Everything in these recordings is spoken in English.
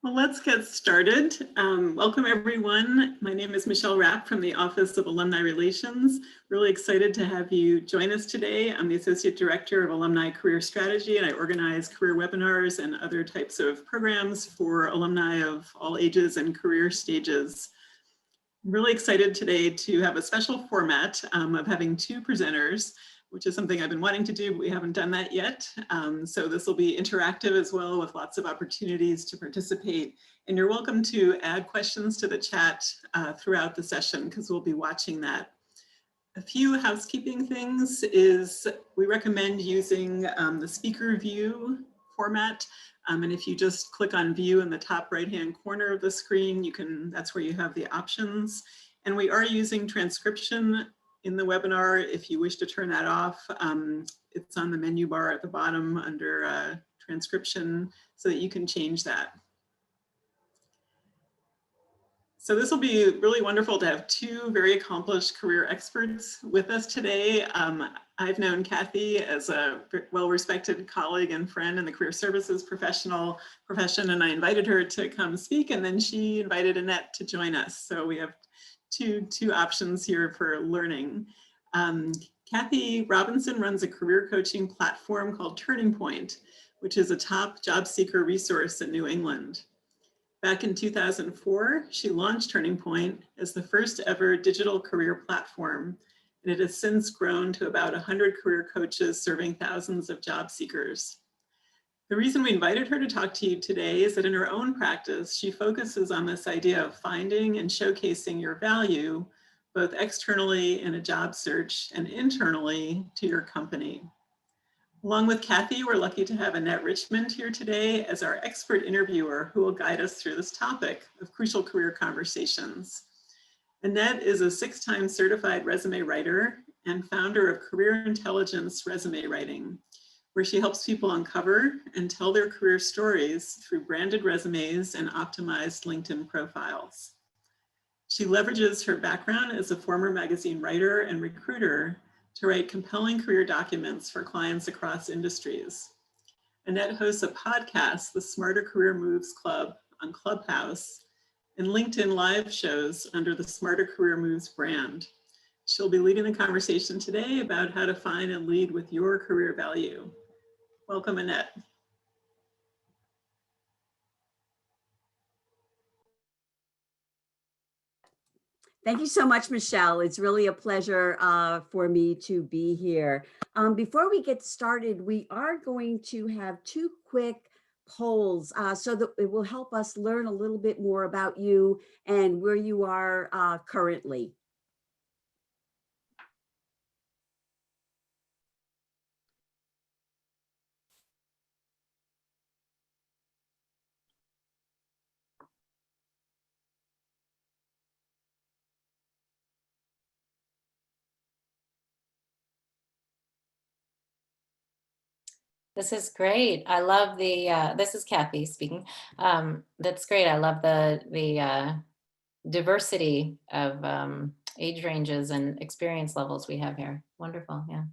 Well, let's get started. Welcome, everyone. My name is Michelle Rapp from the Office of Alumni Relations. Really excited to have you join us today. I'm the Associate Director of Alumni Career Strategy, and I organize career webinars and other types of programs for alumni of all ages and career stages. I'm really excited today to have a special format of having two presenters, which is something I've been wanting to do, but we haven't done that yet. So this will be interactive as well, with lots of opportunities to participate. And you're welcome to add questions to the chat throughout the session, because we'll be watching that. A few housekeeping things is we recommend using the speaker view format. And if you just click on view in the top right-hand corner of the screen, that's where you have the options. And we are using transcription in the webinar. If you wish to turn that off, it's on the menu bar at the bottom under transcription, so that you can change that. So this will be really wonderful to have two very accomplished career experts with us today. I've known Kathy as a well-respected colleague and friend in the career services profession, and I invited her to come speak, and then she invited Annette to join us. So we have two options here for learning. Kathy Robinson runs a career coaching platform called Turning Point, which is a top job seeker resource in New England. Back in 2004, she launched Turning Point as the first ever digital career platform, and it has since grown to about 100 career coaches serving thousands of job seekers. The reason we invited her to talk to you today is that in her own practice, she focuses on this idea of finding and showcasing your value, both externally in a job search and internally to your company. Along with Kathy, we're lucky to have Annette Richmond here today as our expert interviewer who will guide us through this topic of crucial career conversations. Annette is a 6-time certified resume writer and founder of Career Intelligence Resume Writing, where she helps people uncover and tell their career stories through branded resumes and optimized LinkedIn profiles. She leverages her background as a former magazine writer and recruiter to write compelling career documents for clients across industries. Annette hosts a podcast, the Smarter Career Moves Club, on Clubhouse, and LinkedIn live shows under the Smarter Career Moves brand. She'll be leading the conversation today about how to find and lead with your career value. Welcome, Annette. Thank you so much, Michelle. It's really a pleasure for me to be here. Before we get started, we are going to have two quick polls so that it will help us learn a little bit more about you and where you are currently. This is great. I love the, this is Kathy speaking. That's great. I love the diversity of age ranges and experience levels we have here. Wonderful, yeah.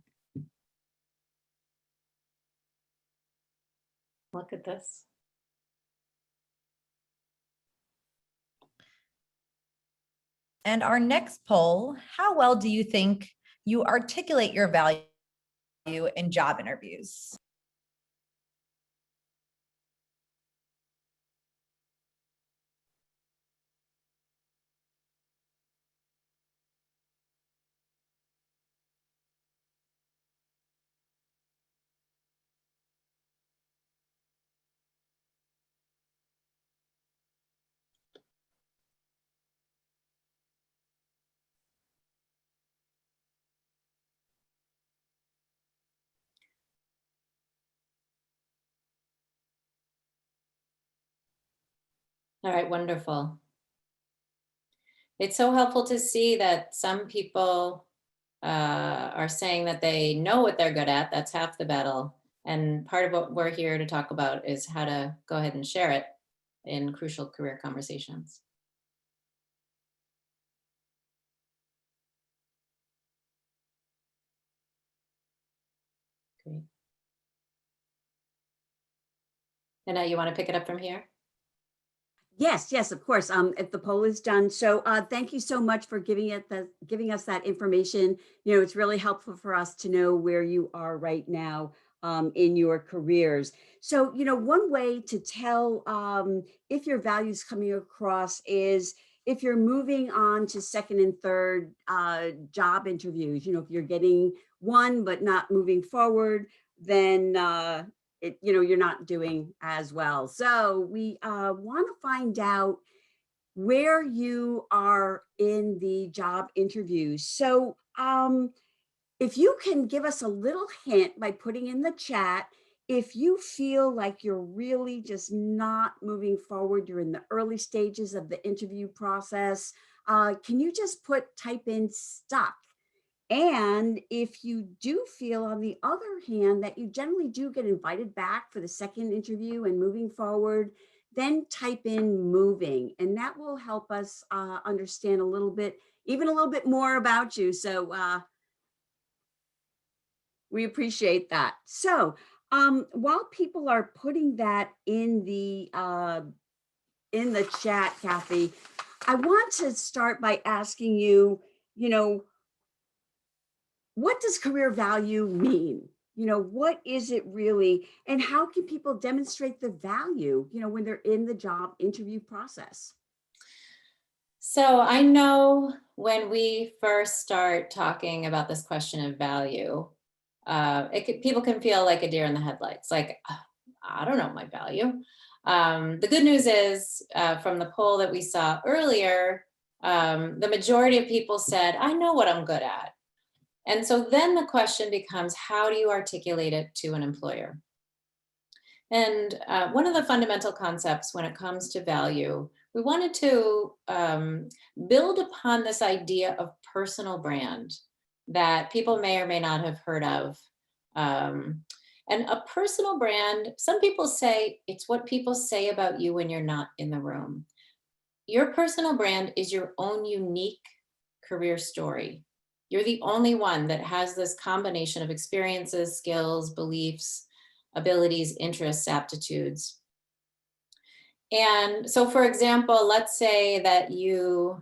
Look at this. And our next poll, how well do you think you articulate your value in job interviews? All right, wonderful. It's so helpful to see that some people are saying that they know what they're good at. That's half the battle. And part of what we're here to talk about is how to go ahead and share it in crucial career conversations. Great. And now you want to pick it up from here? Yes, yes, of course. If the poll is done. So thank you so much for giving us that information. You know, it's really helpful for us to know where you are right now in your careers. So, you know, one way to tell if your values coming across is if you're moving on to second and third job interviews. You know, if you're getting one but not moving forward, then you know, you're not doing as well. So we want to find out where you are in the job interviews. So if you can give us a little hint by putting in the chat, if you feel like you're really just not moving forward, you're in the early stages of the interview process, can you just type in stuck? And if you do feel, on the other hand, that you generally do get invited back for the second interview and moving forward, then type in moving, and that will help us understand a little bit, even a little bit more about you. So we appreciate that. So while people are putting that in the chat, Kathy, I want to start by asking you, you know, what does career value mean? You know, what is it really? And how can people demonstrate the value, you know, when they're in the job interview process? So I know when we first start talking about this question of value, people can feel like a deer in the headlights, like, I don't know my value. The good news is from the poll that we saw earlier, the majority of people said, I know what I'm good at. And so then the question becomes, how do you articulate it to an employer? And one of the fundamental concepts when it comes to value, we wanted to build upon this idea of personal brand that people may or may not have heard of. And a personal brand, some people say it's what people say about you when you're not in the room. Your personal brand is your own unique career story. You're the only one that has this combination of experiences, skills, beliefs, abilities, interests, aptitudes. And so, for example, let's say that you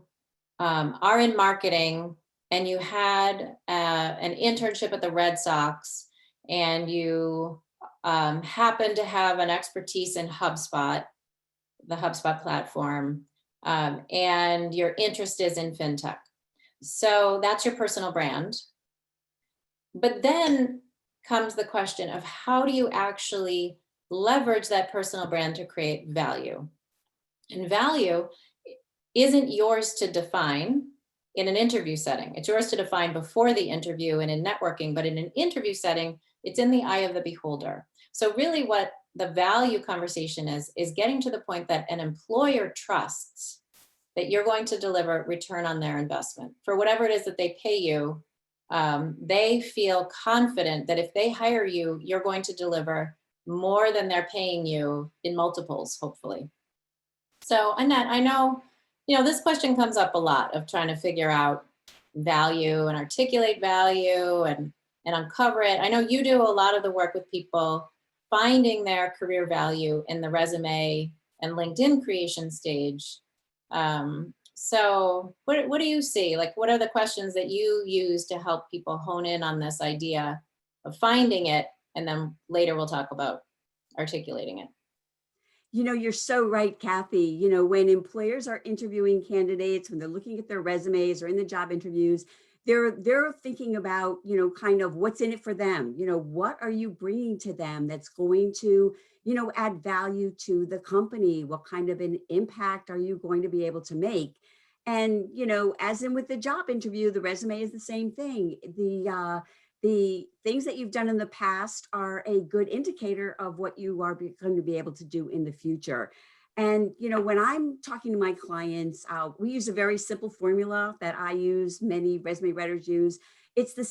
are in marketing and you had an internship at the Red Sox, and you happen to have an expertise in HubSpot, the HubSpot platform, and your interest is in fintech. So that's your personal brand. But then comes the question of how do you actually leverage that personal brand to create value? And value isn't yours to define in an interview setting. It's yours to define before the interview and in networking, but in an interview setting, it's in the eye of the beholder. So really what the value conversation is getting to the point that an employer trusts that you're going to deliver return on their investment. For whatever it is that they pay you, they feel confident that if they hire you, you're going to deliver more than they're paying you in multiples, hopefully. So Annette, I know, this question comes up a lot of trying to figure out value and articulate value and uncover it. I know you do a lot of the work with people finding their career value in the resume and LinkedIn creation stage. So what do you see? Like, what are the questions that you use to help people hone in on this idea of finding it? And then later we'll talk about articulating it. You know, you're so right, Kathy. You know, when employers are interviewing candidates, when they're looking at their resumes or in the job interviews, they're thinking about, you know, kind of what's in it for them. You know, what are you bringing to them that's going to, you know, add value to the company? What kind of an impact are you going to be able to make? And, you know, as in with the job interview, the resume is the same thing. The things that you've done in the past are a good indicator of what you are going to be able to do in the future. And, you know, when I'm talking to my clients, we use a very simple formula that I use, many resume writers use. It's the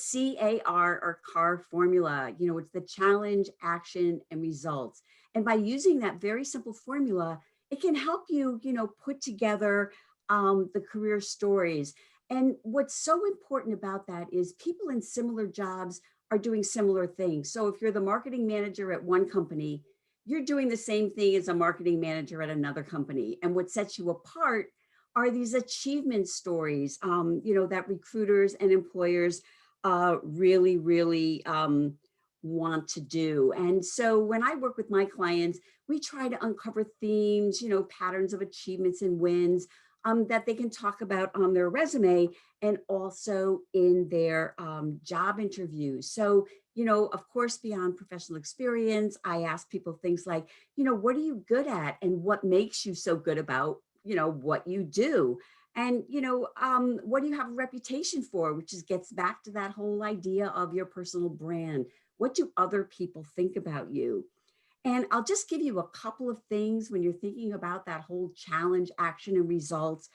CAR or CAR formula. You know, it's the challenge, action, and results. And by using that very simple formula, it can help you, you know, put together the career stories. And what's so important about that is people in similar jobs are doing similar things. So if you're the marketing manager at one company, you're doing the same thing as a marketing manager at another company. And what sets you apart are these achievement stories, that recruiters and employers really want to do. And so when I work with my clients, we try to uncover themes, patterns of achievements and wins that they can talk about on their resume and also in their job interviews. So, of course, beyond professional experience, I ask people things like, what are you good at and what makes you so good about, what you do? And, what do you have a reputation for, which gets back to that whole idea of your personal brand. What do other people think about you? And I'll just give you a couple of things when you're thinking about that whole challenge, action, and results.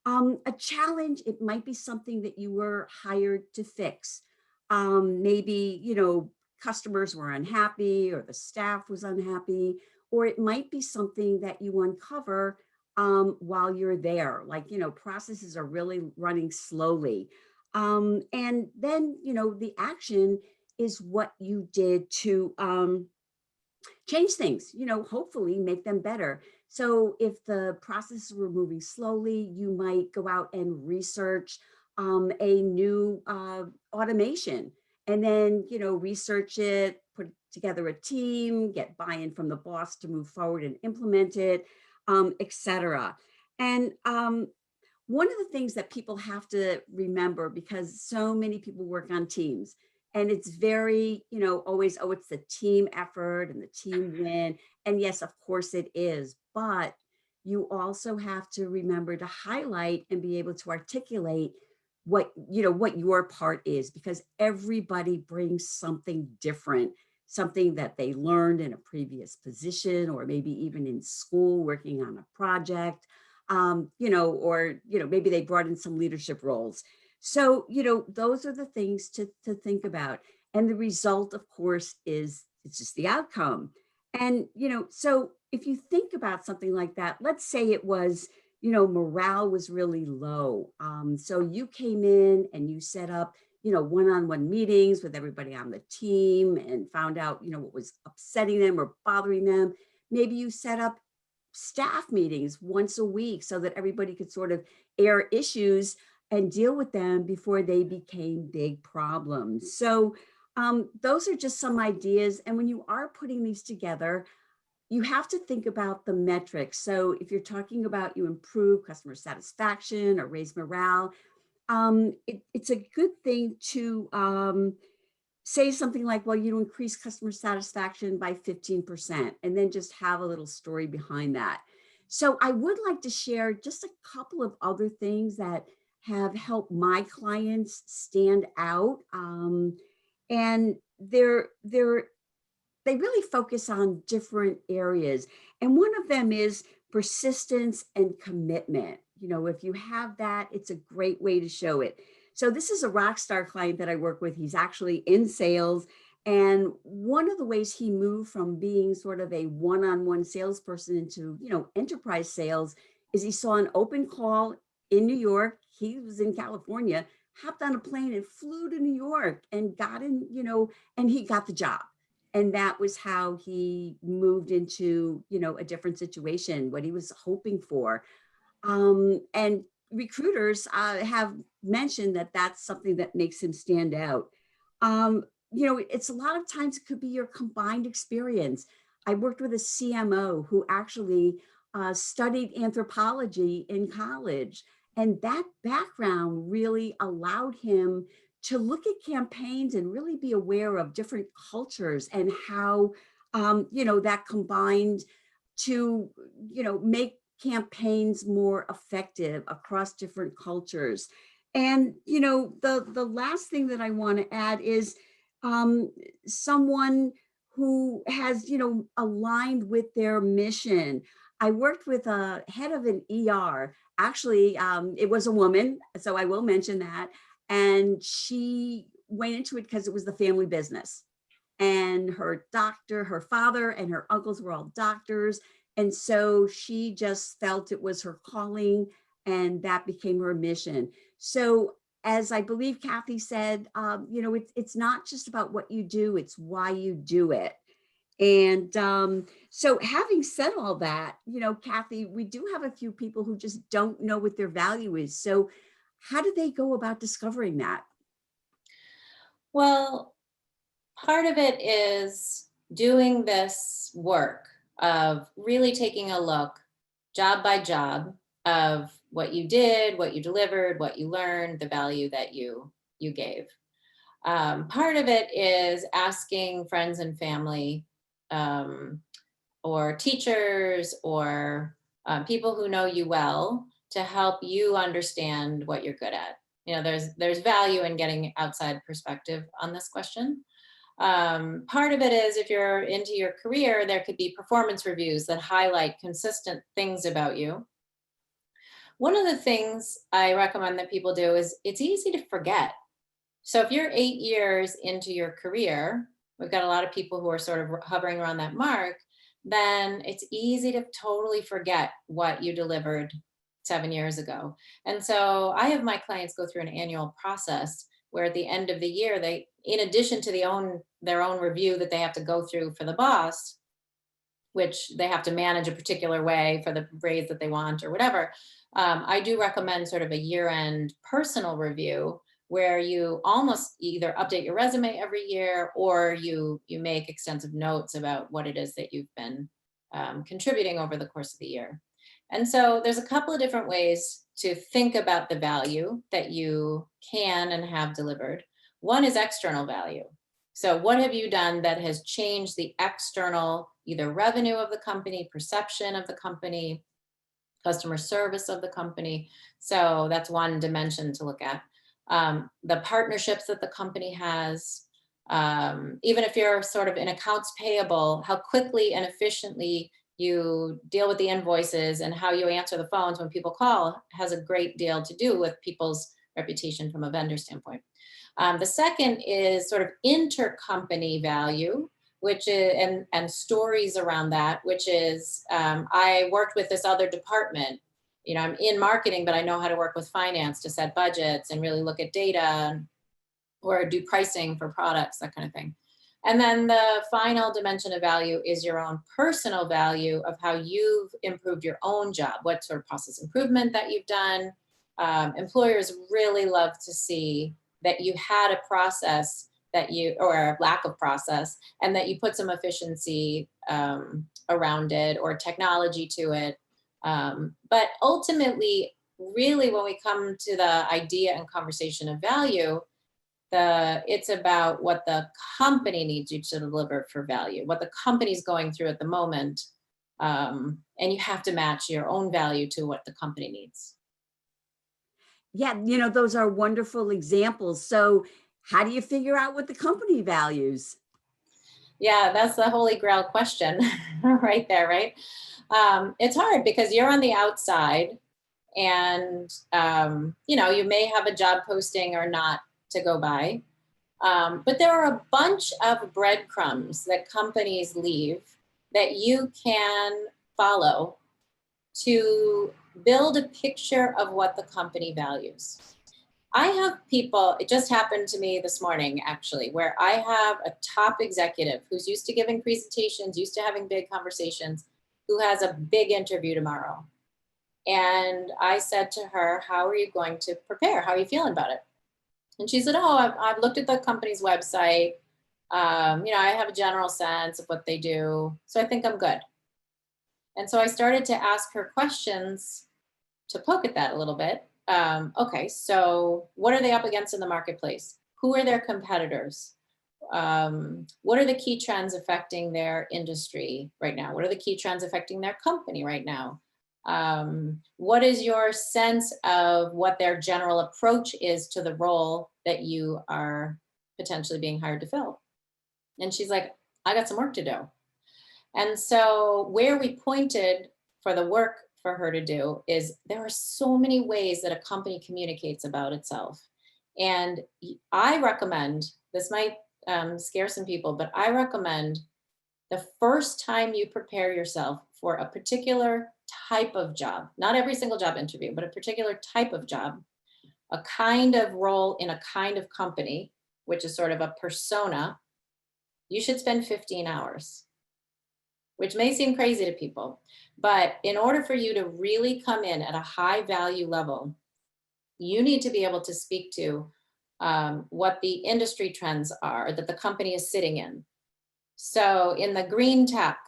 A challenge, it might be something that you were hired to fix. Maybe, customers were unhappy or the staff was unhappy, or it might be something that you uncover while you're there. Like, processes are really running slowly. And then, the action is what you did to change things, hopefully make them better. So if the processes were moving slowly, you might go out and research a new automation and then, research it, put together a team, get buy-in from the boss to move forward and implement it, etc. And one of the things that people have to remember, because so many people work on teams, and it's very, always, oh, it's the team effort and the team win. And yes, of course it is. But you also have to remember to highlight and be able to articulate what your part is, because everybody brings something different, something that they learned in a previous position, or maybe even in school working on a project, or, maybe they brought in some leadership roles. So, those are the things to think about. And the result, of course, is it's just the outcome. And, so if you think about something like that, let's say it was, morale was really low. So you came in and you set up, one-on-one meetings with everybody on the team and found out, what was upsetting them or bothering them. Maybe you set up staff meetings once a week so that everybody could sort of air issues and deal with them before they became big problems. So those are just some ideas. And when you are putting these together, you have to think about the metrics. So if you're talking about you improve customer satisfaction or raise morale, it's a good thing to say something like, well, you increase customer satisfaction by 15%, and then just have a little story behind that. So I would like to share just a couple of other things that have helped my clients stand out. And they really focus on different areas. And one of them is persistence and commitment. If you have that, it's a great way to show it. So this is a rock star client that I work with. He's actually in sales. And one of the ways he moved from being sort of a one-on-one salesperson into, enterprise sales is he saw an open call in New York. He was in California, hopped on a plane and flew to New York and got in, and he got the job. And that was how he moved into, a different situation, what he was hoping for. And recruiters have mentioned that that's something that makes him stand out. It's a lot of times it could be your combined experience. I worked with a CMO who actually studied anthropology in college, and that background really allowed him to look at campaigns and really be aware of different cultures and how, that combined to, make campaigns more effective across different cultures. And, the last thing that I want to add is someone who has, aligned with their mission. I worked with a head of an ER. Actually, it was a woman, so I will mention that. And she went into it because it was the family business. And her doctor, her father and her uncles were all doctors. And so she just felt it was her calling, and that became her mission. So as I believe Kathy said, it's not just about what you do, it's why you do it. And so having said all that, Kathy, we do have a few people who just don't know what their value is. So how do they go about discovering that? Well, part of it is doing this work of really taking a look job by job of what you did, what you delivered, what you learned, the value that you gave. Part of it is asking friends and family, um, or teachers, or people who know you well, to help you understand what you're good at. There's value in getting outside perspective on this question. Part of it is, if you're into your career, there could be performance reviews that highlight consistent things about you. One of the things I recommend that people do is, it's easy to forget. So if you're 8 years into your career, we've got a lot of people who are sort of hovering around that mark, then it's easy to totally forget what you delivered 7 years ago. And so I have my clients go through an annual process where at the end of the year, they, in addition to their own review that they have to go through for the boss, which they have to manage a particular way for the raise that they want or whatever, I do recommend sort of a year-end personal review where you almost either update your resume every year, or you make extensive notes about what it is that you've been contributing over the course of the year. And so there's a couple of different ways to think about the value that you can and have delivered. One is external value. So what have you done that has changed the external, either revenue of the company, perception of the company, customer service of the company? So that's one dimension to look at. The partnerships that the company has, even if you're sort of in accounts payable, how quickly and efficiently you deal with the invoices and how you answer the phones when people call has a great deal to do with people's reputation from a vendor standpoint. The second is sort of intercompany value, which is, and stories around that, which is, I worked with this other department. I'm in marketing, but I know how to work with finance to set budgets and really look at data, or do pricing for products, that kind of thing. And then the final dimension of value is your own personal value of how you've improved your own job, what sort of process improvement that you've done. Employers really love to see that you had a process or a lack of process, and that you put some efficiency around it, or technology to it. But ultimately, really, when we come to the idea and conversation of value, it's about what the company needs you to deliver for value, what the company's going through at the moment. And you have to match your own value to what the company needs. Yeah, those are wonderful examples. So how do you figure out what the company values? Yeah, that's the holy grail question right there, right? It's hard because you're on the outside, and you may have a job posting or not to go by. But there are a bunch of breadcrumbs that companies leave that you can follow to build a picture of what the company values. I have people, it just happened to me this morning, actually, where I have a top executive who's used to giving presentations, used to having big conversations, who has a big interview tomorrow. And I said to her, how are you going to prepare? How are you feeling about it? And she said, oh, I've looked at the company's website. I have a general sense of what they do, so I think I'm good. And so I started to ask her questions to poke at that a little bit. Okay, so what are they up against in the marketplace? Who are their competitors? What are the key trends affecting their industry right now? What are the key trends affecting their company right now? What is your sense of what their general approach is to the role that you are potentially being hired to fill? And she's like, I got some work to do. And so where we pointed for the work for her to do is, there are so many ways that a company communicates about itself. And I recommend, this might scare some people, but I recommend the first time you prepare yourself for a particular type of job, not every single job interview, but a particular type of job, a kind of role in a kind of company, which is sort of a persona, you should spend 15 hours. which may seem crazy to people. But in order for you to really come in at a high value level, you need to be able to speak to what the industry trends are that the company is sitting in. So in the green tech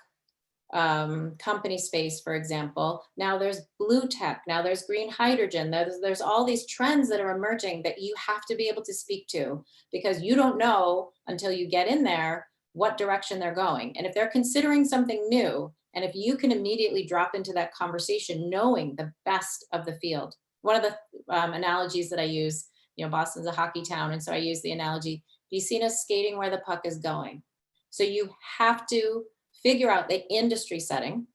company space, for example, now there's blue tech, now there's green hydrogen, there's all these trends that are emerging that you have to be able to speak to, because you don't know until you get in there what direction they're going. And if they're considering something new, and if you can immediately drop into that conversation knowing the best of the field. One of the analogies that I use, Boston's a hockey town, and so I use the analogy, be seen as skating where the puck is going. So you have to figure out the industry setting,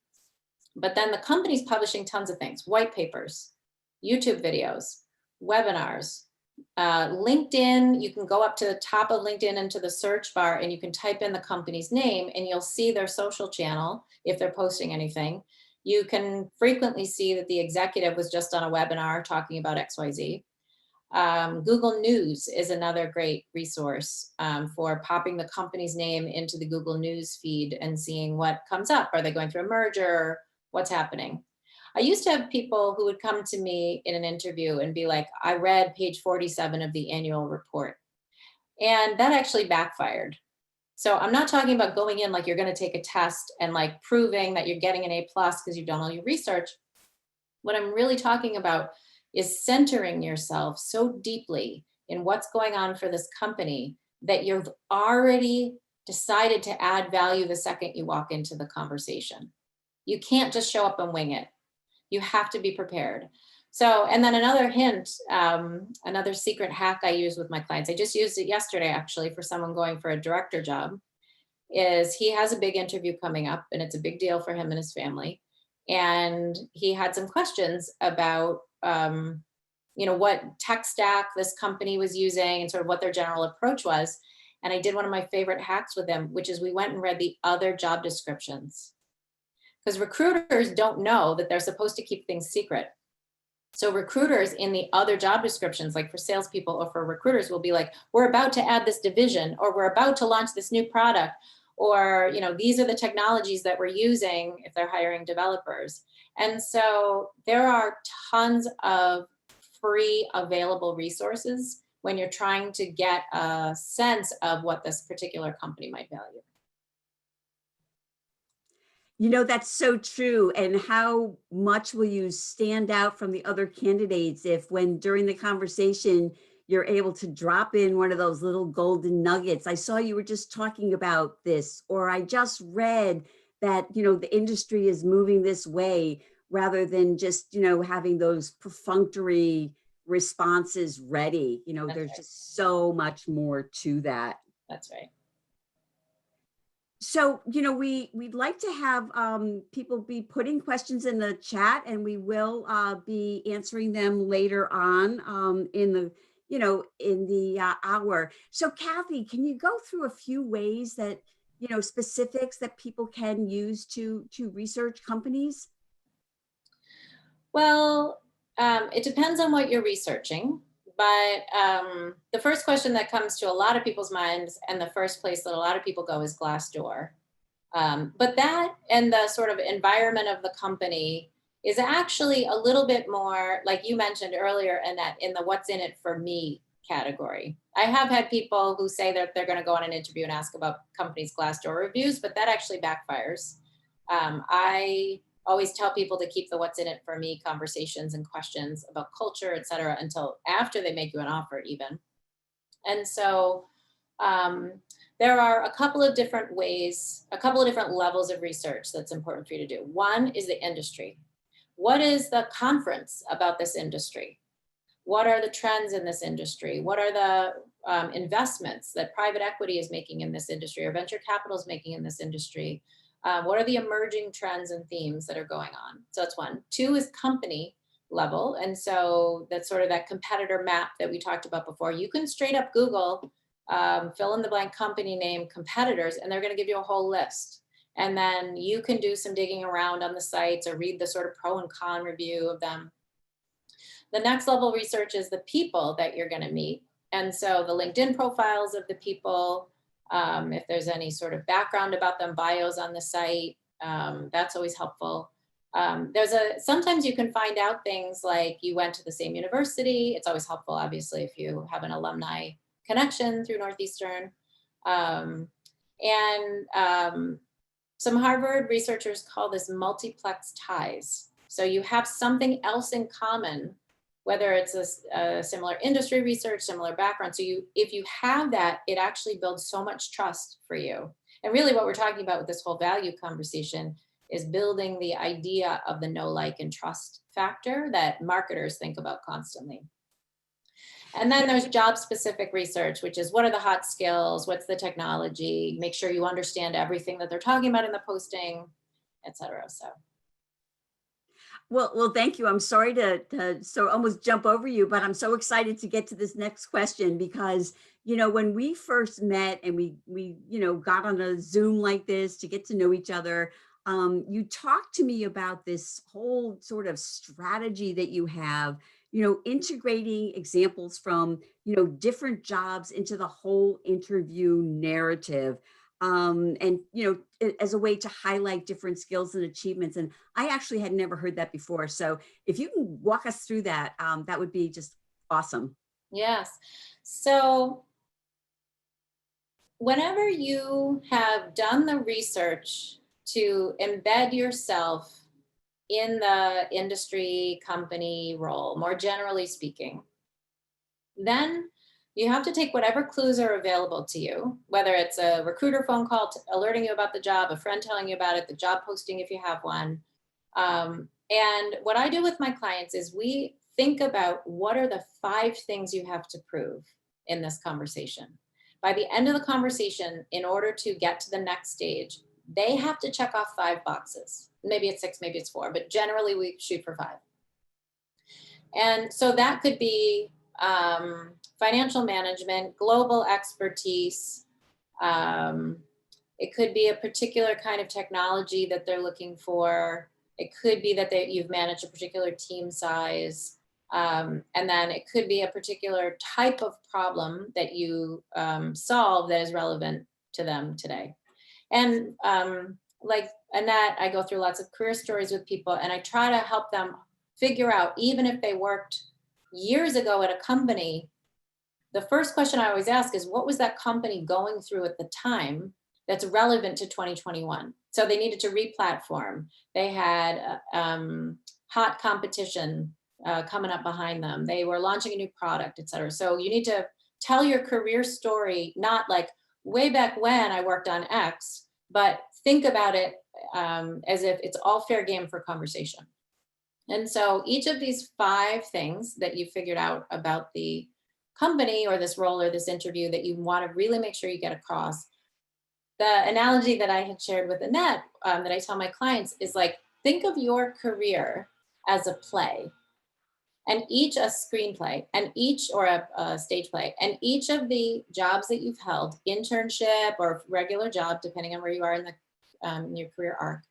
but then the company's publishing tons of things, white papers, YouTube videos, webinars, LinkedIn. You can go up to the top of LinkedIn into the search bar and you can type in the company's name and you'll see their social channel if they're posting anything. You can frequently see that the executive was just on a webinar talking about XYZ. Google News is another great resource for popping the company's name into the Google News feed and seeing what comes up. Are they going through a merger? What's happening? I used to have people who would come to me in an interview and be like, I read page 47 of the annual report. And that actually backfired. So I'm not talking about going in like you're going to take a test and like proving that you're getting an A+ because you've done all your research. What I'm really talking about is centering yourself so deeply in what's going on for this company that you've already decided to add value the second you walk into the conversation. You can't just show up and wing it. You have to be prepared. So, and then another hint, another secret hack I use with my clients, I just used it yesterday actually for someone going for a director job, is he has a big interview coming up and it's a big deal for him and his family. And he had some questions about, what tech stack this company was using and sort of what their general approach was. And I did one of my favorite hacks with him, which is we went and read the other job descriptions. Because recruiters don't know that they're supposed to keep things secret. So recruiters in the other job descriptions, like for salespeople or for recruiters, will be like, we're about to add this division, or we're about to launch this new product, or these are the technologies that we're using if they're hiring developers. And so there are tons of free available resources when you're trying to get a sense of what this particular company might value. That's so true. And how much will you stand out from the other candidates if when during the conversation, you're able to drop in one of those little golden nuggets? I saw you were just talking about this, or I just read that, the industry is moving this way, rather than just, having those perfunctory responses ready. That's There's right. just so much more to that. That's right. So, we'd like to have people be putting questions in the chat, and we will be answering them later on in the hour. So, Kathy, can you go through a few ways that, specifics that people can use to research companies? Well, it depends on what you're researching. But the first question that comes to a lot of people's minds, and the first place that a lot of people go, is Glassdoor. But that and the sort of environment of the company is actually a little bit more, like you mentioned earlier, in the what's in it for me category. I have had people who say that they're going to go on an interview and ask about companies' Glassdoor reviews, but that actually backfires. I always tell people to keep the what's in it for me conversations and questions about culture, et cetera, until after they make you an offer even. And so there are a couple of different ways, a couple of different levels of research that's important for you to do. One is the industry. What is the conference about this industry? What are the trends in this industry? What are the investments that private equity is making in this industry, or venture capital is making in this industry? What are the emerging trends and themes that are going on? So that's one. Two is company level. And so that's sort of that competitor map that we talked about before. You can straight up Google, fill in the blank company name, competitors, and they're going to give you a whole list. And then you can do some digging around on the sites or read the sort of pro and con review of them. The next level research is the people that you're going to meet. And so the LinkedIn profiles of the people, if there's any sort of background about them, bios on the site, That's always helpful. Sometimes you can find out things like you went to the same university. It's always helpful, obviously, if you have an alumni connection through Northeastern. Some Harvard researchers call this multiplex ties. So you have something else in common, whether it's a similar industry research, similar background. So if you have that, it actually builds so much trust for you. And really what we're talking about with this whole value conversation is building the idea of the know, like, and trust factor that marketers think about constantly. And then there's job specific research, which is what are the hot skills? What's the technology? Make sure you understand everything that they're talking about in the posting, et cetera. So. Well, thank you. I'm sorry to so almost jump over you, but I'm so excited to get to this next question because, when we first met and we got on a Zoom like this to get to know each other, you talked to me about this whole sort of strategy that you have, integrating examples from, different jobs into the whole interview narrative. And as a way to highlight different skills and achievements. And I actually had never heard that before. So if you can walk us through that, that would be just awesome. Yes. So whenever you have done the research to embed yourself in the industry company role, more generally speaking, then you have to take whatever clues are available to you, whether it's a recruiter phone call alerting you about the job, a friend telling you about it, the job posting if you have one. And what I do with my clients is we think about what are the 5 things you have to prove in this conversation. By the end of the conversation, in order to get to the next stage, they have to check off 5 boxes. Maybe it's 6, maybe it's 4, but generally we shoot for 5. And so that could be financial management, global expertise. It could be a particular kind of technology that they're looking for. It could be that you've managed a particular team size. And then it could be a particular type of problem that you solve that is relevant to them today. And like Annette, I go through lots of career stories with people and I try to help them figure out, even if they worked years ago at a company, the first question I always ask is, what was that company going through at the time that's relevant to 2021? So they needed to re-platform. They had hot competition coming up behind them. They were launching a new product, et cetera. So you need to tell your career story, not like way back when I worked on X, but think about it as if it's all fair game for conversation. And so each of these 5 things that you figured out about the company or this role or this interview that you want to really make sure you get across. The analogy that I had shared with Annette that I tell my clients is like, think of your career as a play and each a screenplay and each or a stage play and each of the jobs that you've held, internship or regular job, depending on where you are in your career arc,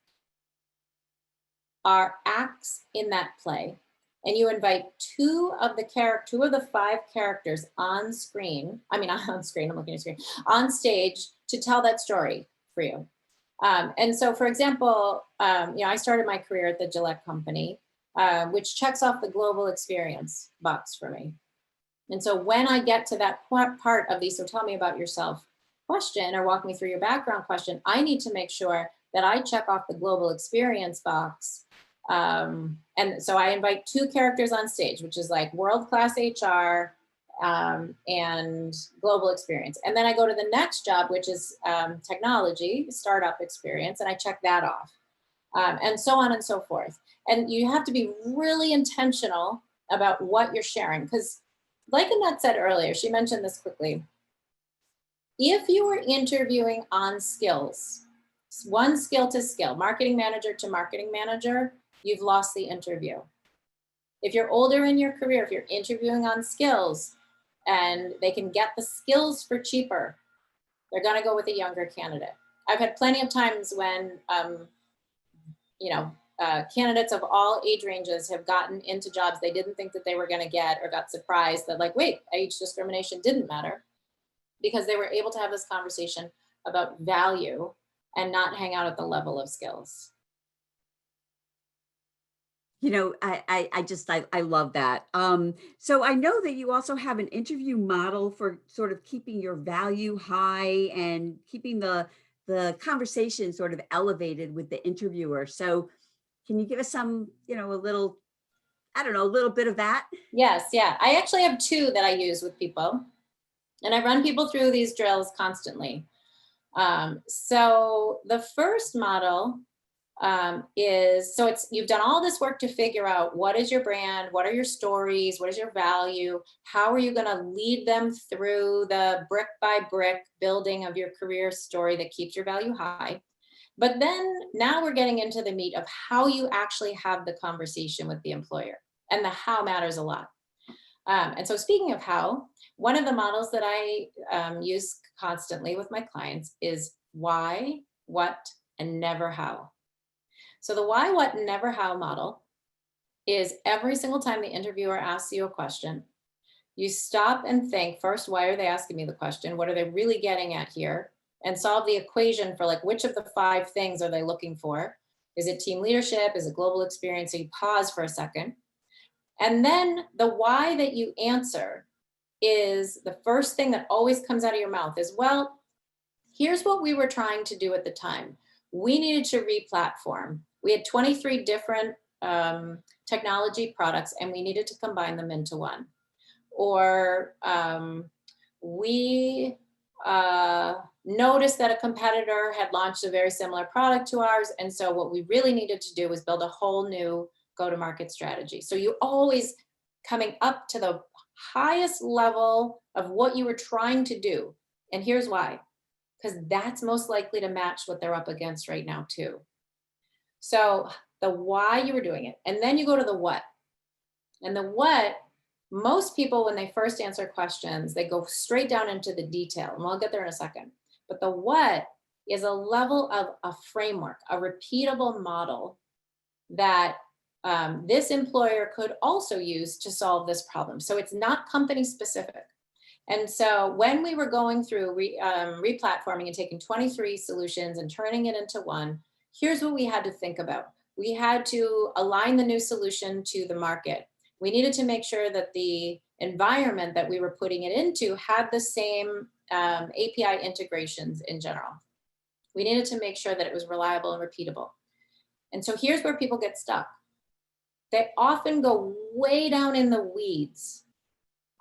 are acts in that play. And you invite 2 of the 5 characters on screen. I mean, on screen, I'm looking at screen, on stage to tell that story for you. And so, for example, I started my career at the Gillette company, which checks off the global experience box for me. And so when I get to that part of the, so tell me about yourself question or walk me through your background question, I need to make sure that I check off the global experience box. And so I invite 2 characters on stage, which is like world-class HR and global experience. And then I go to the next job, which is technology, startup experience, and I check that off. And so on and so forth. And you have to be really intentional about what you're sharing. Because like Annette said earlier, she mentioned this quickly. If you were interviewing on skills, one skill to skill, marketing manager to marketing manager, you've lost the interview. If you're older in your career, if you're interviewing on skills and they can get the skills for cheaper, they're gonna go with a younger candidate. I've had plenty of times when, candidates of all age ranges have gotten into jobs they didn't think that they were gonna get or got surprised that like, wait, age discrimination didn't matter because they were able to have this conversation about value and not hang out at the level of skills. You know, I love that. So I know that you also have an interview model for sort of keeping your value high and keeping the conversation sort of elevated with the interviewer. So can you give us some, you know, a little, I don't know, a little bit of that? Yes, yeah. I actually have two that I use with people, and I run people through these drills constantly. So the first model is, so it's, you've done all this work to figure out what is your brand, what are your stories, what is your value, how are you going to lead them through the brick by brick building of your career story that keeps your value high. But then now we're getting into the meat of how you actually have the conversation with the employer, and the how matters a lot. And so speaking of how, one of the models that I use constantly with my clients is why, what, and never how. So the why, what, and never how model is every single time the interviewer asks you a question, you stop and think first, why are they asking me the question? What are they really getting at here? And solve the equation for like, which of the 5 things are they looking for? Is it team leadership? Is it global experience? So you pause for a second. And then the why that you answer is the first thing that always comes out of your mouth is, well, here's what we were trying to do at the time. We needed to re-platform. We had 23 different technology products and we needed to combine them into one. Or we noticed that a competitor had launched a very similar product to ours. And so what we really needed to do was build a whole new go-to-market strategy. So you always coming up to the highest level of what you were trying to do. And here's why, because that's most likely to match what they're up against right now too. So the why you were doing it, and then you go to the what. And the what, most people, when they first answer questions, they go straight down into the detail, and I'll get there in a second. But the what is a level of a framework, a repeatable model that this employer could also use to solve this problem. So it's not company specific. And so when we were going through re-platforming and taking 23 solutions and turning it into one, here's what we had to think about. We had to align the new solution to the market. We needed to make sure that the environment that we were putting it into had the same API integrations in general. We needed to make sure that it was reliable and repeatable. And so here's where people get stuck. They often go way down in the weeds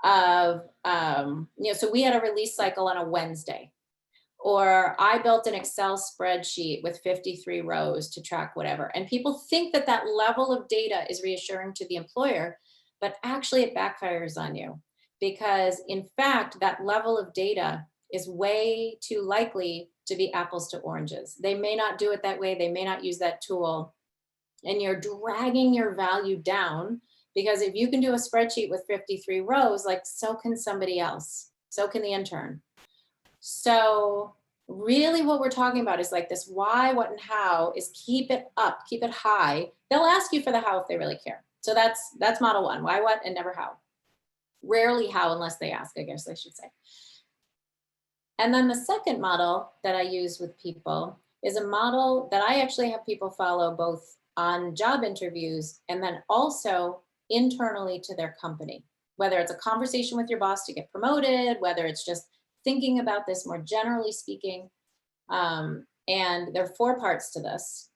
of, so we had a release cycle on a Wednesday, or I built an Excel spreadsheet with 53 rows to track whatever. And people think that that level of data is reassuring to the employer, but actually it backfires on you, because in fact, that level of data is way too likely to be apples to oranges. They may not do it that way. They may not use that tool. And you're dragging your value down, because if you can do a spreadsheet with 53 rows, like so can somebody else, so can the intern. So really what we're talking about is like this why, what, and how is keep it up, keep it high. They'll ask you for the how if they really care. So that's model one, why, what, and never how. Rarely how unless they ask, I guess I should say. And then the second model that I use with people is a model that I actually have people follow both on job interviews and then also internally to their company, whether it's a conversation with your boss to get promoted, whether it's just thinking about this more generally speaking. And there are 4 parts to this.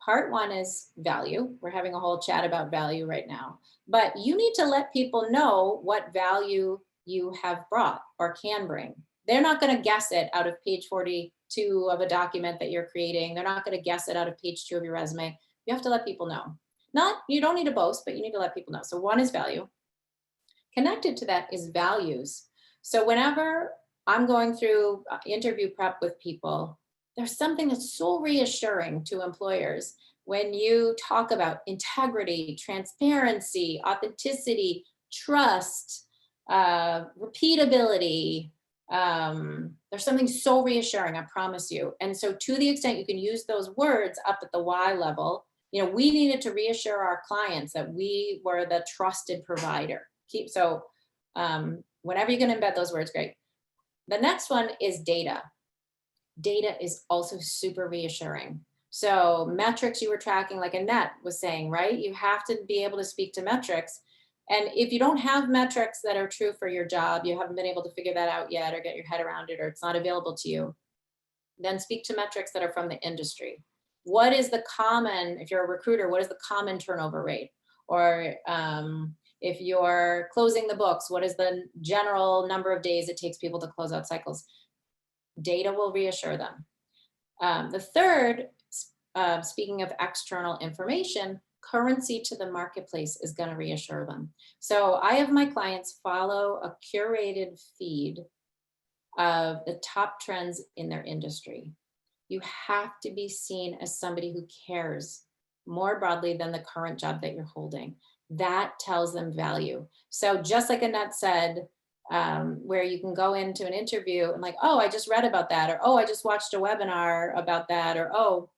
Part 1 is value. We're having a whole chat about value right now, but you need to let people know what value you have brought or can bring. They're not going to guess it out of page 42 of a document that you're creating. They're not going to guess it out of page 2 of your resume. You have to let people know. You don't need to boast, but you need to let people know. So 1 is value. Connected to that is values. So whenever I'm going through interview prep with people, there's something that's so reassuring to employers when you talk about integrity, transparency, authenticity, trust, repeatability. There's something so reassuring, I promise you. And so to the extent you can use those words up at the why level, we needed to reassure our clients that we were the trusted provider. Whenever you can embed those words, great. The next one is data. Data is also super reassuring. So metrics you were tracking, like Annette was saying, right? You have to be able to speak to metrics. And if you don't have metrics that are true for your job, you haven't been able to figure that out yet or get your head around it, or it's not available to you, then speak to metrics that are from the industry. What is the common, if you're a recruiter, what is the common turnover rate? Or if you're closing the books, what is the general number of days it takes people to close out cycles? Data will reassure them. The third, speaking of external information, currency to the marketplace is going to reassure them. So I have my clients follow a curated feed of the top trends in their industry. You have to be seen as somebody who cares more broadly than the current job that you're holding. That tells them value. So just like Annette said, where you can go into an interview and like, oh, I just read about that, or oh, I just watched a webinar about that, or oh,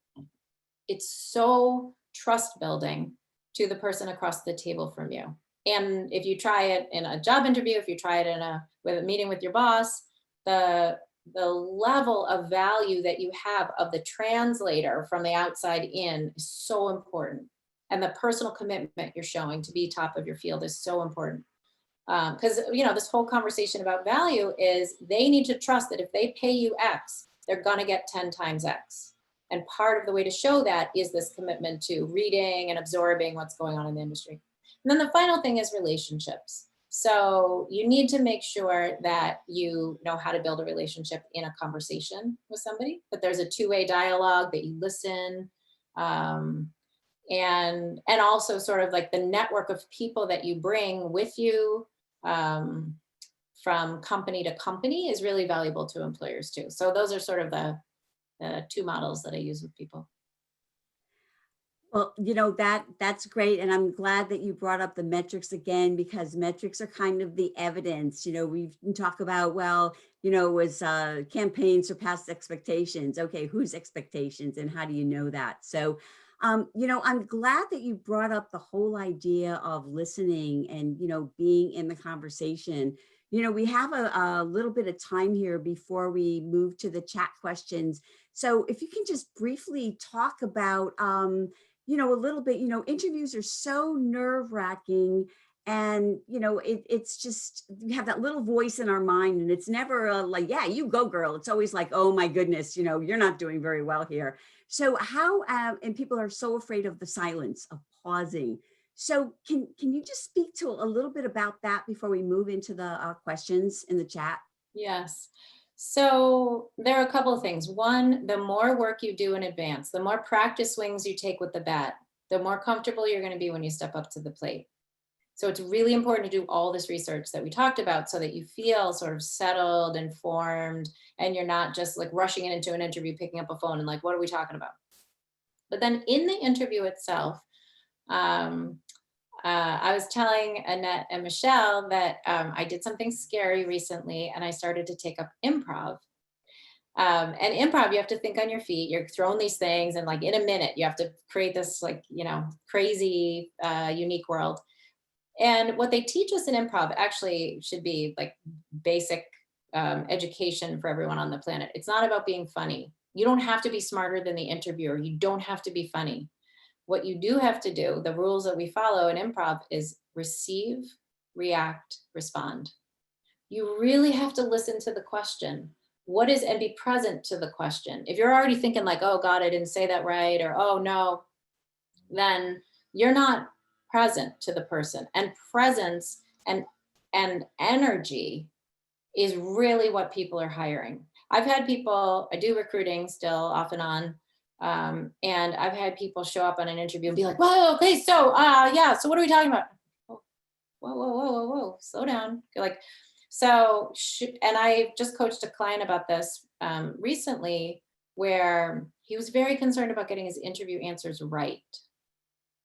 it's so trust building to the person across the table from you. And if you try it in a job interview, if you try it in with a meeting with your boss, the level of value that you have of the translator from the outside in is so important. And the personal commitment you're showing to be top of your field is so important. Because this whole conversation about value is they need to trust that if they pay you X, they're going to get 10 times X. And part of the way to show that is this commitment to reading and absorbing what's going on in the industry. And then the final thing is relationships. So you need to make sure that you know how to build a relationship in a conversation with somebody, that there's a two-way dialogue, that you listen, and also sort of like the network of people that you bring with you from company to company is really valuable to employers too. So those are sort of the two models that I use with people. Well, that's great. And I'm glad that you brought up the metrics again, because metrics are kind of the evidence. We talk about, was campaign surpassed expectations. Okay, whose expectations and how do you know that? So, I'm glad that you brought up the whole idea of listening and, being in the conversation. We have a little bit of time here before we move to the chat questions. So if you can just briefly talk about, a little bit, interviews are so nerve-wracking, and, it's just, we have that little voice in our mind, and it's never like, yeah, you go girl. It's always like, oh my goodness, you're not doing very well here. So how, and people are so afraid of the silence, of pausing. So can you just speak to a little bit about that before we move into the questions in the chat? Yes. So there are a couple of things. One, the more work you do in advance, the more practice swings you take with the bat, the more comfortable you're going to be when you step up to the plate. So it's really important to do all this research that we talked about so that you feel sort of settled, informed, and you're not just like rushing into an interview, picking up a phone and like, what are we talking about? But then in the interview itself, I was telling Annette and Michelle that I did something scary recently, and I started to take up improv. And improv, you have to think on your feet. You're throwing these things, and like in a minute, you have to create this like, crazy, unique world. And what they teach us in improv actually should be like basic education for everyone on the planet. It's not about being funny. You don't have to be smarter than the interviewer. You don't have to be funny. What you do have to do, the rules that we follow in improv, is receive, react, respond. You really have to listen to the question. And be present to the question. If you're already thinking like, oh God, I didn't say that right, or oh no, then you're not present to the person. And presence and energy is really what people are hiring. I've had people, I do recruiting still off and on. And I've had people show up on an interview and be like, whoa, okay, so yeah, so what are we talking about? Whoa, slow down. You're like, so, and I just coached a client about this recently, where he was very concerned about getting his interview answers right.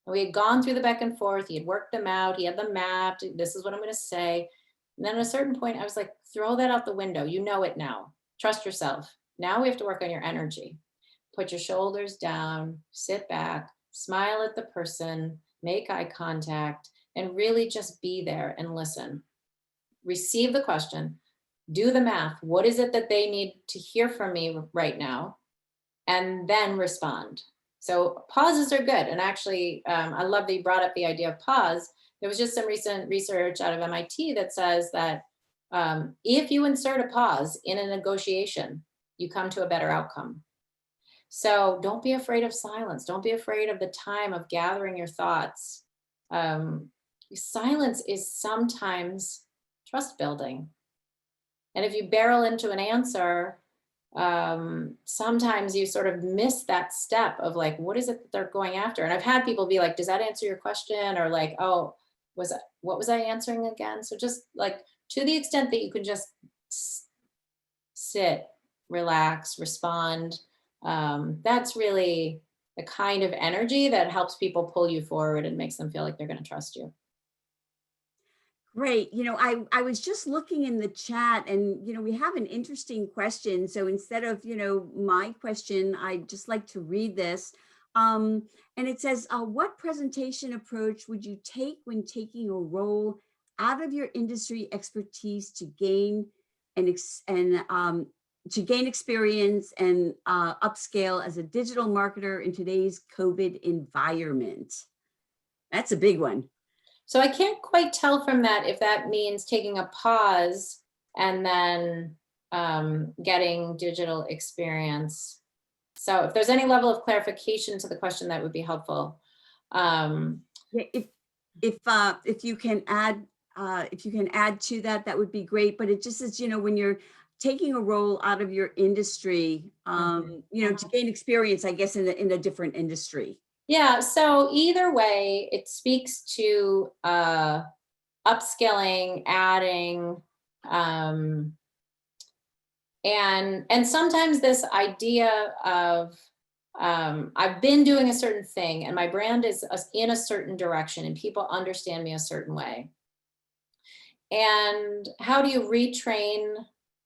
And we had gone through the back and forth, he had worked them out, he had them mapped, this is what I'm gonna say. And then at a certain point, I was like, throw that out the window, you know it now, trust yourself. Now we have to work on your energy. Put your shoulders down, sit back, smile at the person, make eye contact, and really just be there and listen. Receive the question, do the math. What is it that they need to hear from me right now? And then respond. So pauses are good. And actually, I love that you brought up the idea of pause. There was just some recent research out of MIT that says that if you insert a pause in a negotiation, you come to a better outcome. So don't be afraid of silence. Don't be afraid of the time of gathering your thoughts. Silence is sometimes trust building. And if you barrel into an answer, sometimes you sort of miss that step of like, what is it that they're going after? And I've had people be like, does that answer your question? Or like, oh, what was I answering again? So just like, to the extent that you can just sit, relax, respond, that's really the kind of energy that helps people pull you forward and makes them feel like they're going to trust you. Great. I was just looking in the chat and, we have an interesting question. So instead of, my question, I'd just like to read this. And it says, what presentation approach would you take when taking a role out of your industry expertise to gain experience and upscale as a digital marketer in today's COVID environment? That's a big one. So I can't quite tell from that if that means taking a pause and then getting digital experience. So if there's any level of clarification to the question, that would be helpful. If you can add to that, that would be great. But it just says, when you're taking a role out of your industry, to gain experience, I guess, in a different industry. Yeah, so either way, it speaks to upskilling, adding, and sometimes this idea of I've been doing a certain thing and my brand is in a certain direction and people understand me a certain way. And how do you retrain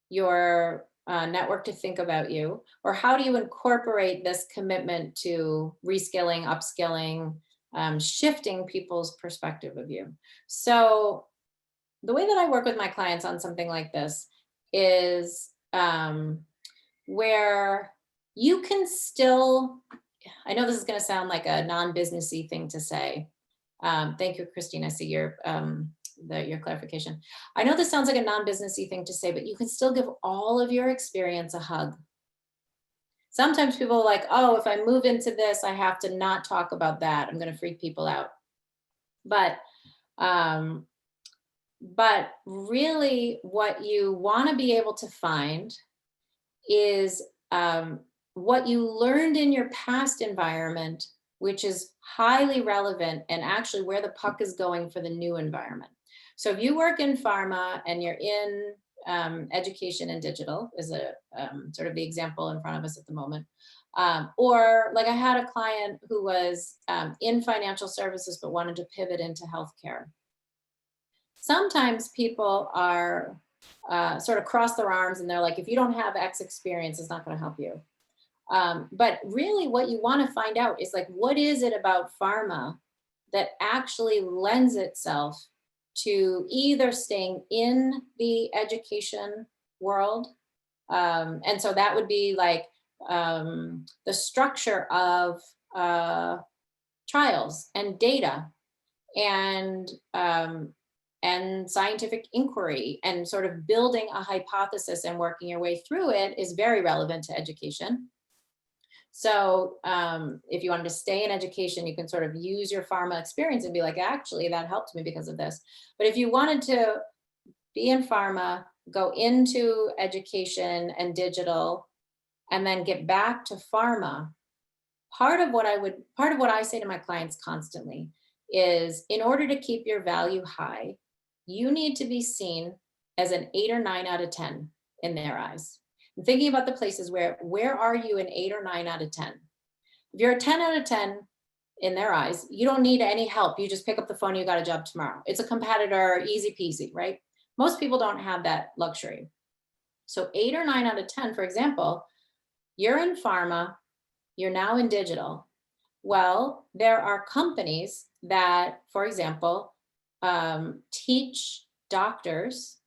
your network to think about you? Or how do you incorporate this commitment to reskilling, upskilling, shifting people's perspective of you? So the way that I work with my clients on something like this is where you can still, I know this is going to sound like a non-businessy thing to say. Thank you, Christine. I see your clarification. I know this sounds like a non-businessy thing to say, but you can still give all of your experience a hug. Sometimes people are like, oh, if I move into this, I have to not talk about that. I'm going to freak people out. But really what you want to be able to find is what you learned in your past environment, which is highly relevant and actually where the puck is going for the new environment. So if you work in pharma and you're in education and digital is a sort of the example in front of us at the moment. Or like I had a client who was in financial services but wanted to pivot into healthcare. Sometimes people are sort of cross their arms and they're like, if you don't have X experience, it's not going to help you. But really what you want to find out is like, what is it about pharma that actually lends itself to either staying in the education world. And so that would be like the structure of trials and data and scientific inquiry and sort of building a hypothesis and working your way through it is very relevant to education. So if you wanted to stay in education, you can sort of use your pharma experience and be like, actually, that helped me because of this. But if you wanted to be in pharma, go into education and digital, and then get back to pharma, part of what I say to my clients constantly is, in order to keep your value high, you need to be seen as an 8 or 9 out of 10 in their eyes. And thinking about the places where are you an 8 or 9 out of 10? If you're a 10 out of 10 in their eyes, you don't need any help. You just pick up the phone, you got a job tomorrow. It's a competitor, easy peasy, right? Most people don't have that luxury. So 8 or 9 out of 10, for example, you're in pharma, you're now in digital. Well, there are companies that, for example, teach doctors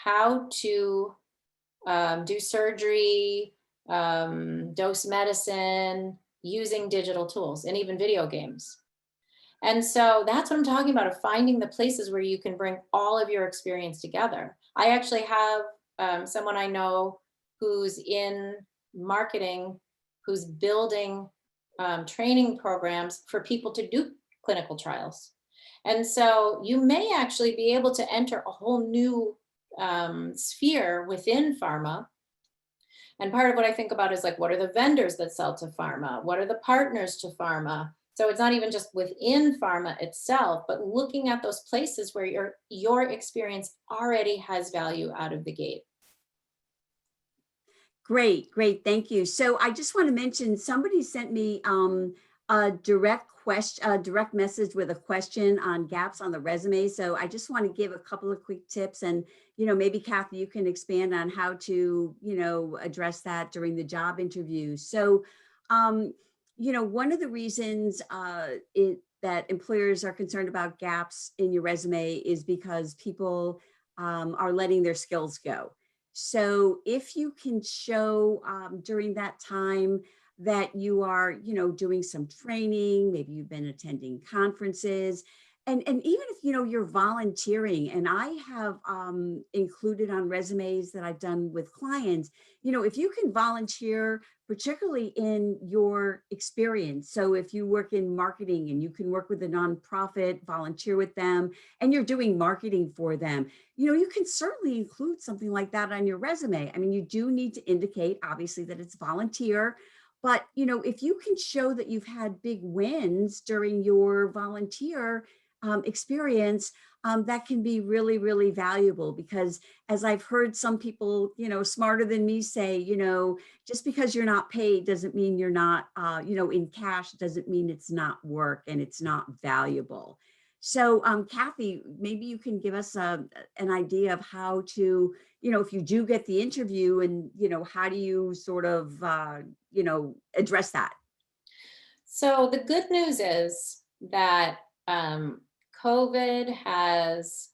how to do surgery, dose medicine using digital tools and even video games. And so that's what I'm talking about, of finding the places where you can bring all of your experience together. I actually have someone I know who's in marketing, who's building training programs for people to do clinical trials. And so you may actually be able to enter a whole new sphere within pharma. And part of what I think about is like, what are the vendors that sell to pharma? What are the partners to pharma? So it's not even just within pharma itself, but looking at those places where your experience already has value out of the gate. Great, great, thank you. So I just want to mention, somebody sent me a direct message with a question on gaps on the resume. So I just want to give a couple of quick tips, and maybe Kathy, you can expand on how to address that during the job interview. So one of the reasons that employers are concerned about gaps in your resume is because people are letting their skills go. So if you can show during that time that you are, doing some training, maybe you've been attending conferences, and even if, you're volunteering, and I have included on resumes that I've done with clients, if you can volunteer, particularly in your experience. So if you work in marketing and you can work with a nonprofit, volunteer with them, and you're doing marketing for them, you can certainly include something like that on your resume. I mean, you do need to indicate, obviously, that it's volunteer. But, if you can show that you've had big wins during your volunteer experience, that can be really, really valuable, because as I've heard some people, smarter than me say, just because you're not paid doesn't mean you're not, in cash, doesn't mean it's not work and it's not valuable. So Kathy, maybe you can give us an idea of how to, if you do get the interview, and, how do you sort of, address that? So the good news is that COVID has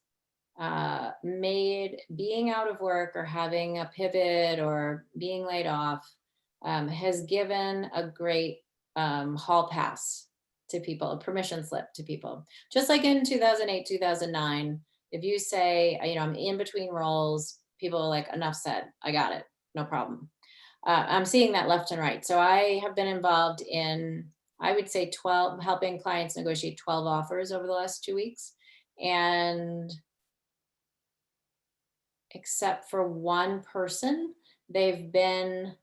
made being out of work or having a pivot or being laid off has given a great hall pass to people, a permission slip to people. Just like in 2008, 2009, if you say, I'm in between roles, people are like, enough said, I got it, no problem. I'm seeing that left and right. So I have been involved in, I would say, helping clients negotiate 12 offers over the last 2 weeks. And except for one person, they've been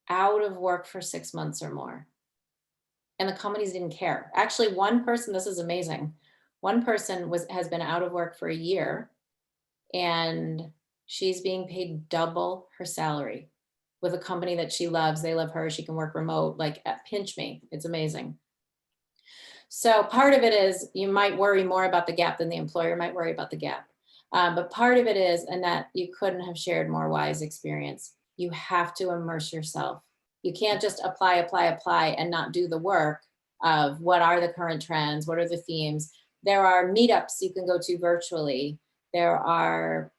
out of work for 6 months or more. And the companies didn't care. Actually, one person, this is amazing. One person has been out of work for a year, and she's being paid double her salary with a company that she loves. They love her. She can work remote, like pinch me. It's amazing. So part of it is you might worry more about the gap than the employer might worry about the gap. But part of it is, and that you couldn't have shared more wise experience. You have to immerse yourself. You can't just apply, and not do the work of what are the current trends, what are the themes. There are meetups you can go to virtually. There are,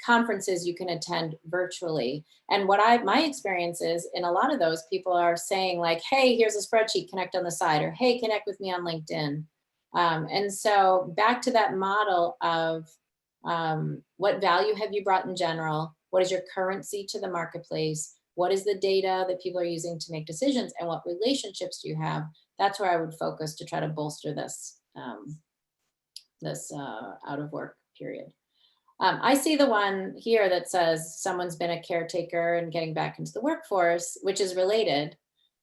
conferences you can attend virtually. And my experience is, in a lot of those, people are saying like, hey, here's a spreadsheet, connect on the side, or hey, connect with me on LinkedIn. And so back to that model of what value have you brought in general? What is your currency to the marketplace? What is the data that people are using to make decisions? And what relationships do you have? That's where I would focus to try to bolster this, out of work period. I see the one here that says someone's been a caretaker and getting back into the workforce, which is related.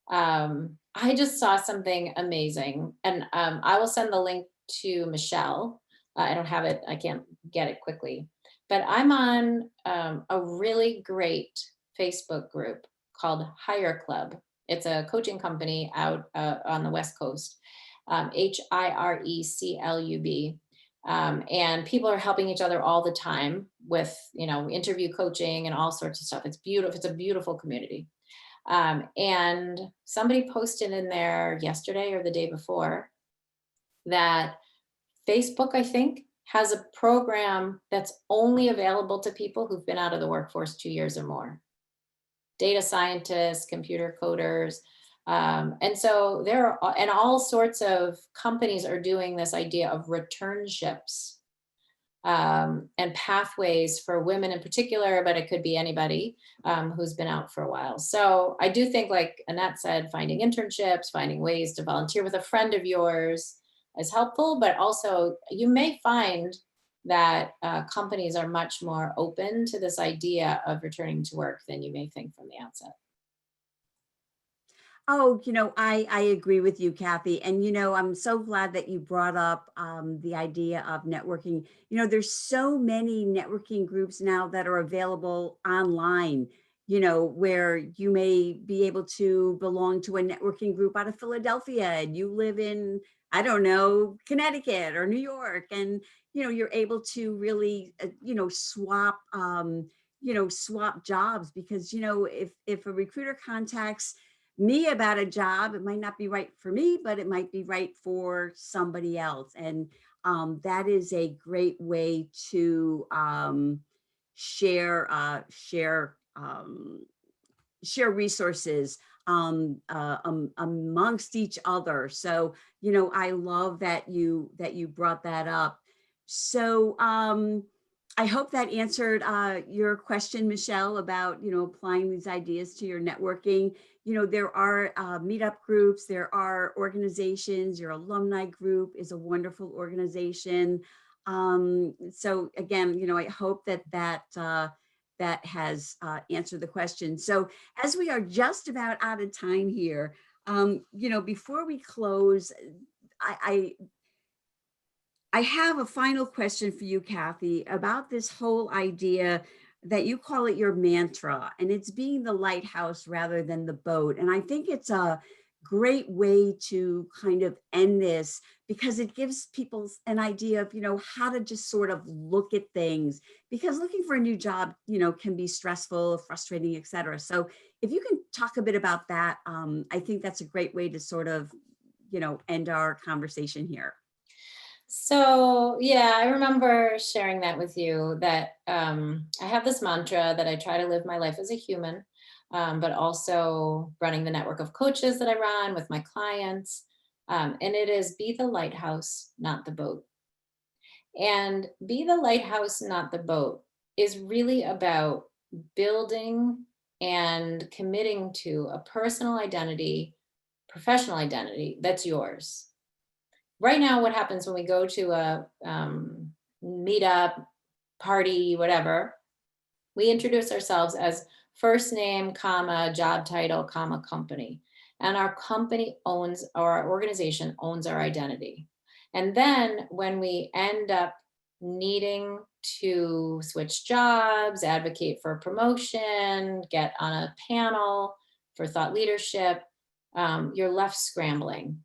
I just saw something amazing, and I will send the link to Michelle. I don't have it, I can't get it quickly, but I'm on a really great Facebook group called Hire Club. It's a coaching company out on the West Coast, HIRECLUB. And people are helping each other all the time with, interview coaching and all sorts of stuff. It's beautiful. It's a beautiful community. And somebody posted in there yesterday or the day before that Facebook, I think, has a program that's only available to people who've been out of the workforce 2 years or more. Data scientists, computer coders. And so there are, and all sorts of companies are doing this idea of returnships, and pathways for women in particular, but it could be anybody who's been out for a while. So I do think, like Annette said, finding internships, finding ways to volunteer with a friend of yours is helpful, but also you may find that companies are much more open to this idea of returning to work than you may think from the outset. Oh, I agree with you, Kathy. And, I'm so glad that you brought up the idea of networking. There's so many networking groups now that are available online, where you may be able to belong to a networking group out of Philadelphia and you live in, I don't know, Connecticut or New York. And, you're able to really, swap jobs because, if a recruiter contacts me about a job, it might not be right for me, but it might be right for somebody else. And that is a great way to share resources amongst each other. So, I love that you brought that up. So I hope that answered your question, Michelle, about, applying these ideas to your networking. There are meetup groups, there are organizations. Your alumni group is a wonderful organization. So again, I hope that has answered the question. So as we are just about out of time here, before we close, I have a final question for you, Kathy, about this whole idea that you call it your mantra, and it's being the lighthouse rather than the boat. And I think it's a great way to kind of end this because it gives people an idea of, how to just sort of look at things, because looking for a new job, can be stressful, frustrating, et cetera. So if you can talk a bit about that, I think that's a great way to sort of, end our conversation here. So yeah, I remember sharing that with you, that I have this mantra that I try to live my life as a human, but also running the network of coaches that I run with my clients. And it is be the lighthouse, not the boat. And be the lighthouse, not the boat is really about building and committing to a personal identity, professional identity that's yours. Right now, what happens when we go to a meetup, party, whatever, we introduce ourselves as first name, comma, job title, comma, company. And our company owns, or our organization owns our identity. And then when we end up needing to switch jobs, advocate for a promotion, get on a panel for thought leadership, you're left scrambling.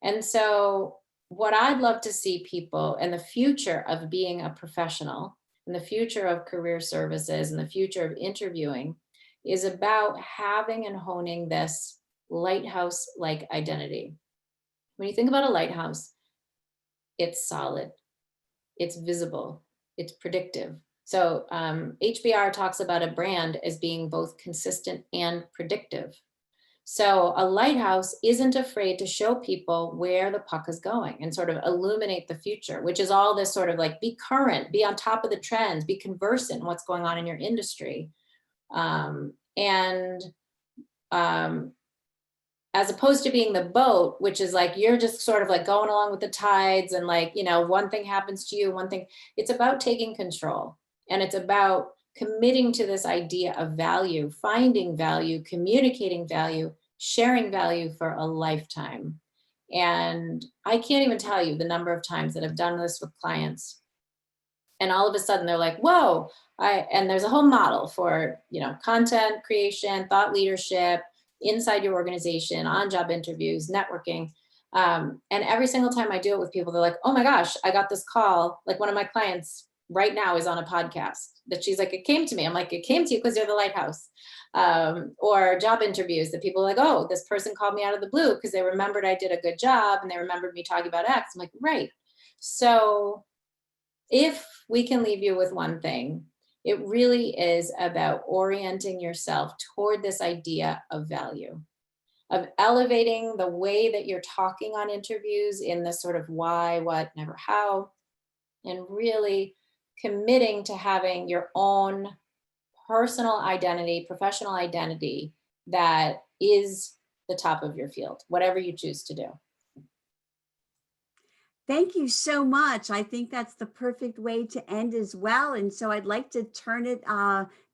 And so what I'd love to see people in the future of being a professional, in the future of career services, in the future of interviewing, is about having and honing this lighthouse-like identity. When you think about a lighthouse, it's solid, it's visible, it's predictive. So HBR talks about a brand as being both consistent and predictive. So a lighthouse isn't afraid to show people where the puck is going and sort of illuminate the future, which is all this sort of like, be current, be on top of the trends, be conversant in what's going on in your industry. As opposed to being the boat, which is like, you're just sort of like going along with the tides and like, one thing happens to you, one thing, it's about taking control, and it's about committing to this idea of value, finding value, communicating value, sharing value for a lifetime. And I can't even tell you the number of times that I've done this with clients. And all of a sudden they're like, whoa, and there's a whole model for, content creation, thought leadership, inside your organization, on job interviews, networking. And every single time I do it with people, they're like, oh my gosh, I got this call. Like one of my clients right now is on a podcast that she's like, it came to me. I'm like, it came to you because you're the lighthouse. Or job interviews that people are like, oh, this person called me out of the blue because they remembered I did a good job and they remembered me talking about X. I'm like, right. So if we can leave you with one thing, it really is about orienting yourself toward this idea of value, of elevating the way that you're talking on interviews in the sort of why, what, never how, and really committing to having your own personal identity, professional identity that is the top of your field, whatever you choose to do. Thank you so much. I think that's the perfect way to end as well. And so I'd like to turn it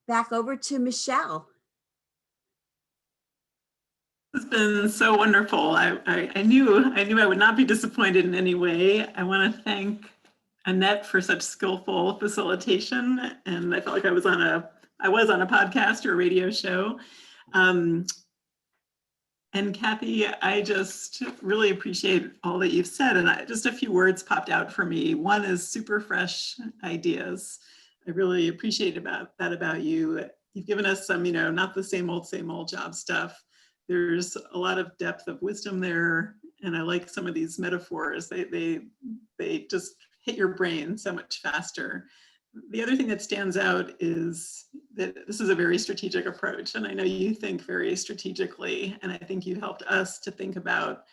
back over to Michelle. It's been so wonderful. I knew I would not be disappointed in any way. I want to thank Annette for such skillful facilitation, and I felt like I was on a podcast or a radio show. And Kathy, I just really appreciate all that you've said, and just a few words popped out for me. One is super fresh ideas. I really appreciate that about you. You've given us some, not the same old job stuff. There's a lot of depth of wisdom there, and I like some of these metaphors. They just hit your brain so much faster. The other thing that stands out is that this is a very strategic approach, and I know you think very strategically, and I think you helped us to think about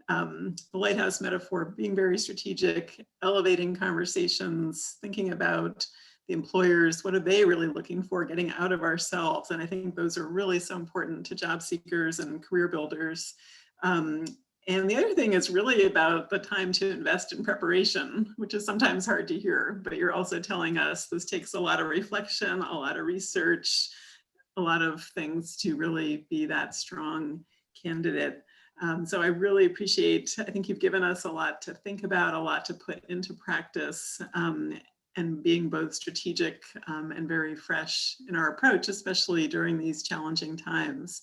the lighthouse metaphor being very strategic, elevating conversations, thinking about the employers, what are they really looking for, getting out of ourselves, and I think those are really so important to job seekers and career builders. And the other thing is really about the time to invest in preparation, which is sometimes hard to hear, but you're also telling us this takes a lot of reflection, a lot of research, a lot of things to really be that strong candidate. So I really appreciate, I think you've given us a lot to think about, a lot to put into practice, and being both strategic and very fresh in our approach, especially during these challenging times.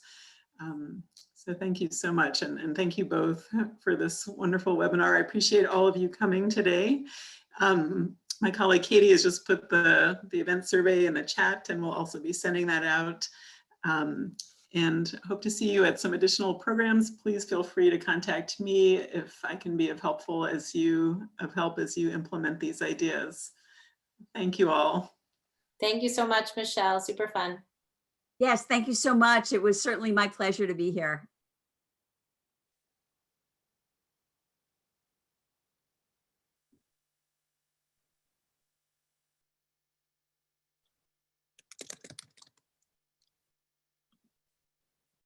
So thank you so much, and thank you both for this wonderful webinar. I appreciate all of you coming today. My colleague Katie has just put the event survey in the chat, and we'll also be sending that out. And hope to see you at some additional programs. Please feel free to contact me if I can be of help as you implement these ideas. Thank you all. Thank you so much, Michelle. Super fun. Yes, thank you so much. It was certainly my pleasure to be here.